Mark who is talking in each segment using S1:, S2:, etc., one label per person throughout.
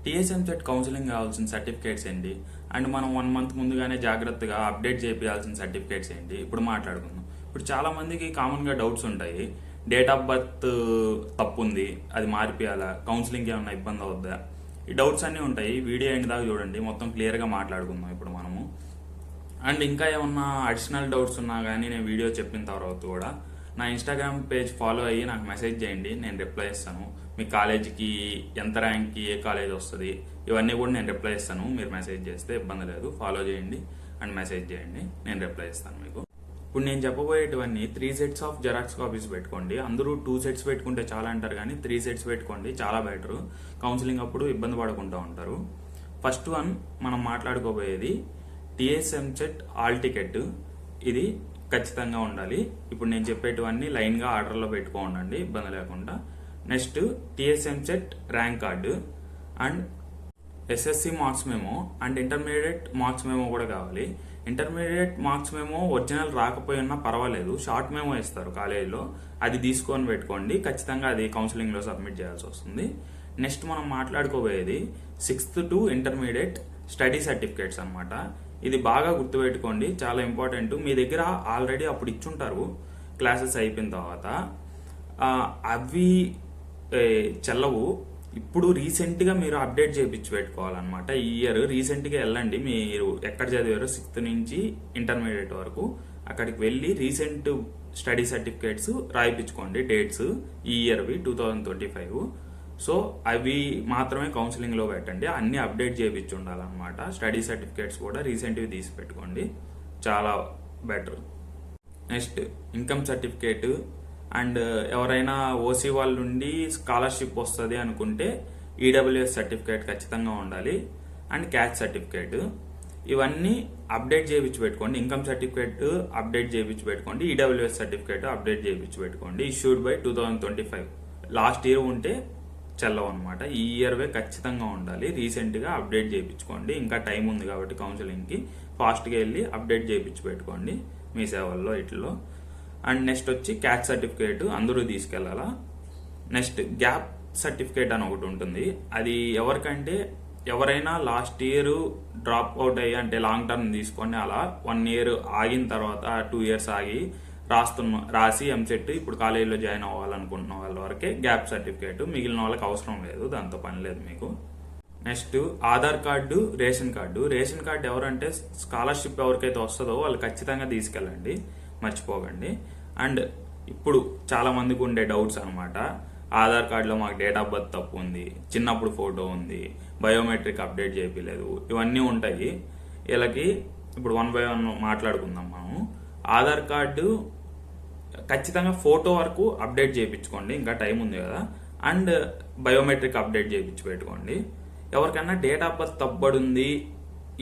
S1: TS EAMCET counselling కావాల్సిన certificates ఏంటి and మనం 1 మంత్ ముందుగానే జాగ్రత్తగా అప్డేట్ చేయాల్సిన సర్టిఫికేట్స్ ఏంటి ఇప్పుడు మాట్లాడుకుందాం. ఇప్పుడు చాలా మందికి కామన్గా డౌట్స్ ఉంటాయి. డేట్ ఆఫ్ బర్త్ తప్పు ఉంది, అది మారిపోయాలా, కౌన్సిలింగ్ ఏమైనా ఇబ్బంది అవుద్దా, ఈ డౌట్స్ అన్నీ ఉంటాయి. వీడియో ఎండ్ దాకా చూడండి, మొత్తం క్లియర్గా మాట్లాడుకుందాం ఇప్పుడు మనము. అండ్ ఇంకా ఏమన్నా అడిషనల్ డౌట్స్ ఉన్నా కానీ నేను వీడియో చెప్పిన తర్వాత కూడా నా ఇన్స్టాగ్రామ్ పేజ్ ఫాలో అయ్యి నాకు మెసేజ్ చేయండి, నేను రిప్లై ఇస్తాను. మీ కాలేజీకి ఎంత ర్యాంక్కి ఏ కాలేజ్ వస్తుంది ఇవన్నీ కూడా నేను రిప్లై ఇస్తాను. మీరు మెసేజ్ చేస్తే ఇబ్బంది లేదు, ఫాలో చేయండి అండ్ మెసేజ్ చేయండి, నేను రిప్లై ఇస్తాను మీకు. ఇప్పుడు నేను చెప్పబోయేటివన్నీ 3 sets ఆఫ్ జెరాక్స్ కాపీస్ పెట్టుకోండి. అందరూ 2 sets పెట్టుకుంటే చాలా అంటారు కానీ 3 sets పెట్టుకోండి, చాలా బెటర్. కౌన్సిలింగ్ అప్పుడు ఇబ్బంది పడుకుంటూ ఉంటారు. ఫస్ట్ వన్ మనం మాట్లాడుకోబోయేది టీఎస్ఎంసెట్ ఆల్ టికెట్. ఇది ఖచ్చితంగా ఉండాలి. ఇప్పుడు నేను చెప్పేటివన్నీ లైన్గా ఆర్డర్లో పెట్టుకోండి ఇబ్బంది లేకుండా. Next TS EAMCET rank card and SSC marks memo and intermediate marks memo కూడా కావాలి. ఇంటర్మీడియట్ మార్క్స్ మెమో ఒరిజినల్ రాకపోయినా పర్వాలేదు, షార్ట్ మెమో ఇస్తారు కాలేజీలో, అది తీసుకొని పెట్టుకోండి. ఖచ్చితంగా అది కౌన్సిలింగ్లో సబ్మిట్ చేయాల్సి వస్తుంది. నెక్స్ట్ మనం మాట్లాడుకోబోయేది 6th to intermediate study certificates అనమాట. ఇది బాగా గుర్తుపెట్టుకోండి, చాలా ఇంపార్టెంట్. మీ దగ్గర ఆల్రెడీ అప్పుడు ఇచ్చుంటారు క్లాసెస్ అయిపోయిన తర్వాత, అవి చెల్లవు. ఇప్పుడు రీసెంట్గా మీరు అప్డేట్ చేయించి పెట్టుకోవాలన్నమాట. ఈ ఇయర్ రీసెంట్గా వెళ్ళండి, మీరు ఎక్కడ చదివారో 6th నుంచి ఇంటర్మీడియట్ వరకు అక్కడికి వెళ్ళి రీసెంట్ స్టడీ సర్టిఫికేట్స్ రాయిపించుకోండి, డేట్స్ ఈ ఇయర్వి 2025. సో అవి మాత్రమే కౌన్సిలింగ్లో పెట్టండి, అన్ని అప్డేట్ చేయించి ఉండాలన్నమాట. స్టడీ సర్టిఫికేట్స్ కూడా రీసెంట్వి తీసి పెట్టుకోండి, చాలా better. Next income certificate and ఎవరైనా ఓసీ వాళ్ళ నుండి స్కాలర్షిప్ వస్తుంది అనుకుంటే ఈడబ్ల్యూఎస్ సర్టిఫికేట్ ఖచ్చితంగా ఉండాలి అండ్ క్యాస్ట్ సర్టిఫికేట్. ఇవన్నీ అప్డేట్ చేయించి పెట్టుకోండి. ఇన్కమ్ సర్టిఫికేట్ అప్డేట్ చేయించి పెట్టుకోండి, ఈడబ్ల్యూఎస్ సర్టిఫికేట్ అప్డేట్ చేయించి పెట్టుకోండి. Issued by 2025. లాస్ట్ ఇయర్ ఉంటే చెల్లవు అనమాట, ఈ ఇయర్వే ఖచ్చితంగా ఉండాలి. రీసెంట్గా అప్డేట్ చేయించుకోండి, ఇంకా టైం ఉంది కాబట్టి కౌన్సిలింగ్కి ఫాస్ట్గా వెళ్ళి అప్డేట్ చేయించి పెట్టుకోండి మీ సేవల్లో ఇట్లో. అండ్ నెక్స్ట్ వచ్చి క్యాస్ట్ సర్టిఫికేట్ అందరూ తీసుకెళ్లాలా. నెక్స్ట్ గ్యాప్ సర్టిఫికేట్ అని ఒకటి ఉంటుంది, అది ఎవరికంటే ఎవరైనా లాస్ట్ ఇయర్ డ్రాప్ అవుట్ అయ్యి అంటే లాంగ్ టర్మ్ తీసుకోండి, అలా 1 year ఆగిన తర్వాత 2 years ఆగి రాసి ఎంసెట్ ఇప్పుడు కాలేజీలో జాయిన్ అవ్వాలనుకుంటున్న వాళ్ళ వరకే గ్యాప్ సర్టిఫికేట్, మిగిలిన వాళ్ళకి అవసరం లేదు, దాంతో పని లేదు మీకు. Next Aadhaar card, ration card. Ration card ఎవరంటే స్కాలర్షిప్ ఎవరికైతే వస్తుందో వాళ్ళు ఖచ్చితంగా తీసుకెళ్ళండి, మర్చిపోకండి. అండ్ ఇప్పుడు చాలా మందికి ఉండే డౌట్స్ అనమాట, ఆధార్ కార్డులో మాకు డేట్ ఆఫ్ బర్త్ తప్పు ఉంది, చిన్నప్పుడు ఫోటో ఉంది, బయోమెట్రిక్ అప్డేట్ చేయలేదు, ఇవన్నీ ఉంటాయి. వీళ్ళకి ఇప్పుడు 1 by 1 మాట్లాడుకుందాం మనము. ఆధార్ కార్డు ఖచ్చితంగా ఫోటో వరకు అప్డేట్ చేయించుకోండి, ఇంకా టైం ఉంది కదా. అండ్ బయోమెట్రిక్ అప్డేట్ చేయించి పెట్టుకోండి. ఎవరికైనా డేట్ ఆఫ్ బర్త్ తప్పబడింది,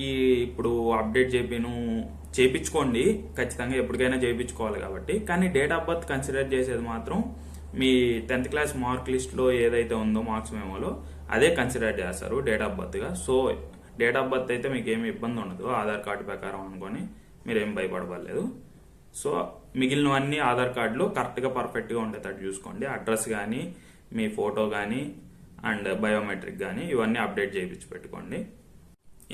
S1: ఈ ఇప్పుడు అప్డేట్ చేయించుకోండి, ఖచ్చితంగా ఎప్పటికైనా చేయించుకోవాలి కాబట్టి. కానీ డేట్ ఆఫ్ బర్త్ కన్సిడర్ చేసేది మాత్రం మీ 10th class మార్క్ లిస్ట్లో ఏదైతే ఉందో మార్క్స్ మెమోలో అదే కన్సిడర్ చేస్తారు డేట్ ఆఫ్ బర్త్గా. సో డేట్ ఆఫ్ బర్త్ అయితే మీకు ఏమి ఇబ్బంది ఉండదు, ఆధార్ కార్డు ప్రకారం అనుకొని మీరేం భయపడలేదు. సో మిగిలినవన్నీ ఆధార్ కార్డులో కరెక్ట్గా పర్ఫెక్ట్గా ఉండేటట్టు చూసుకోండి. అడ్రస్ కానీ, మీ ఫోటో కానీ అండ్ బయోమెట్రిక్ కానీ ఇవన్నీ అప్డేట్ చేయించి పెట్టుకోండి.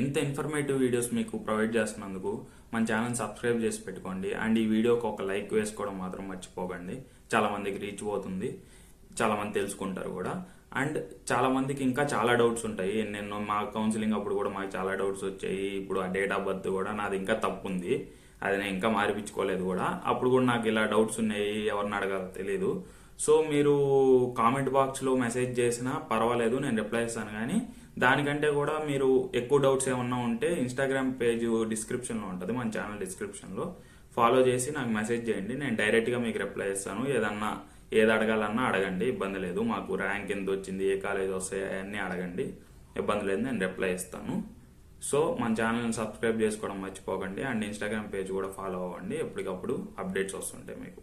S1: ఇంత ఇన్ఫర్మేటివ్ వీడియోస్ మీకు ప్రొవైడ్ చేస్తున్నందుకు మన ఛానల్ సబ్స్క్రైబ్ చేసి పెట్టుకోండి. అండ్ ఈ వీడియోకి ఒక లైక్ వేసుకోవడం మాత్రం మర్చిపోకండి, చాలా మందికి రీచ్ పోతుంది, చాలా మంది తెలుసుకుంటారు కూడా. అండ్ చాలా మందికి ఇంకా చాలా డౌట్స్ ఉంటాయి. నేను మా కౌన్సిలింగ్ అప్పుడు కూడా మాకు చాలా డౌట్స్ వచ్చాయి. ఇప్పుడు ఆ డేట్ ఆఫ్ బర్త్ కూడా నాది ఇంకా తప్పు ఉంది, అది నేను ఇంకా మార్పించుకోలేదు కూడా. అప్పుడు కూడా నాకు ఇలా డౌట్స్ ఉన్నాయి, ఎవరిని అడగాలో తెలీదు. సో మీరు కామెంట్ బాక్స్లో మెసేజ్ చేసినా పర్వాలేదు, నేను రిప్లై ఇస్తాను. కానీ దానికంటే కూడా మీరు ఎక్కువ డౌట్స్ ఏమన్నా ఉంటే ఇన్స్టాగ్రామ్ పేజ్ డిస్క్రిప్షన్లో ఉంటుంది, మన ఛానల్ డిస్క్రిప్షన్లో ఫాలో చేసి నాకు మెసేజ్ చేయండి, నేను డైరెక్ట్గా మీకు రిప్లై ఇస్తాను. ఏది అడగాలన్నా అడగండి, ఇబ్బంది లేదు. మాకు ర్యాంక్ ఎంత వచ్చింది, ఏ కాలేజ్ వస్తాయి, అవన్నీ అడగండి, ఇబ్బంది లేదు, నేను రిప్లై ఇస్తాను. సో మన ఛానల్ని సబ్స్క్రైబ్ చేసుకోవడం మర్చిపోకండి. అండ్ ఇన్స్టాగ్రామ్ పేజ్ కూడా ఫాలో అవ్వండి, ఎప్పటికప్పుడు అప్డేట్స్ వస్తుంటాయి మీకు.